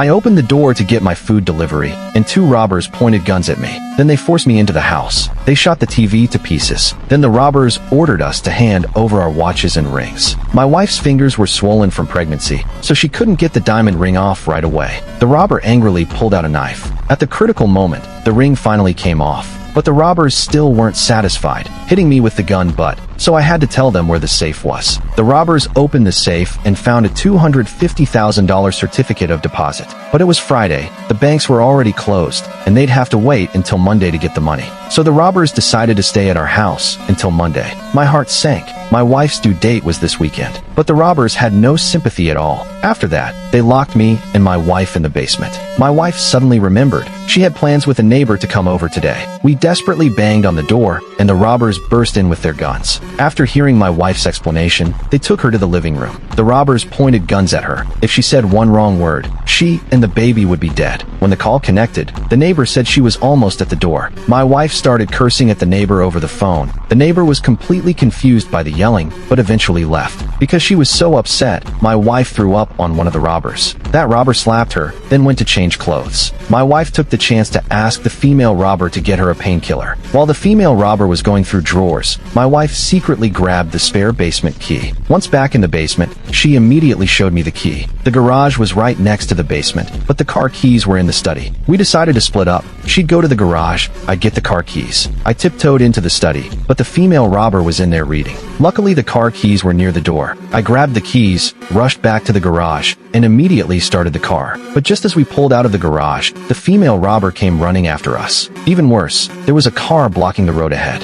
I opened the door to get my food delivery, and two robbers pointed guns at me. Then they forced me into the house. They shot the TV to pieces. Then the robbers ordered us to hand over our watches and rings. My wife's fingers were swollen from pregnancy, so she couldn't get the diamond ring off right away. The robber angrily pulled out a knife. At the critical moment, the ring finally came off. But the robbers still weren't satisfied, hitting me with the gun butt, so I had to tell them where the safe was. The robbers opened the safe and found a $250,000 certificate of deposit. But it was Friday, the banks were already closed, and they'd have to wait until Monday to get the money. So the robbers decided to stay at our house until Monday. My heart sank. My wife's due date was this weekend. But the robbers had no sympathy at all. After that, they locked me and my wife in the basement. My wife suddenly remembered. She had plans with a neighbor to come over today. We desperately banged on the door, and the robbers burst in with their guns. After hearing my wife's explanation, they took her to the living room. The robbers pointed guns at her. If she said one wrong word, she and the baby would be dead. When the call connected, the neighbor said she was almost at the door. My wife started cursing at the neighbor over the phone. The neighbor was completely confused by the yelling, but eventually left. Because she was so upset, my wife threw up on one of the robbers. That robber slapped her, then went to change clothes. My wife took the chance to ask the female robber to get her a painkiller. While the female robber was going through drawers, my wife secretly grabbed the spare basement key. Once back in the basement, she immediately showed me the key. The garage was right next to the basement, but the car keys were in the study. We decided to split up. She'd go to the garage, I'd get the car keys. I tiptoed into the study, but the female robber was in there reading. Luckily, the car keys were near the door. I grabbed the keys, rushed back to the garage, and immediately started the car. But just as we pulled out of the garage, the female robber came running after us. Even worse, there was a car blocking the road ahead.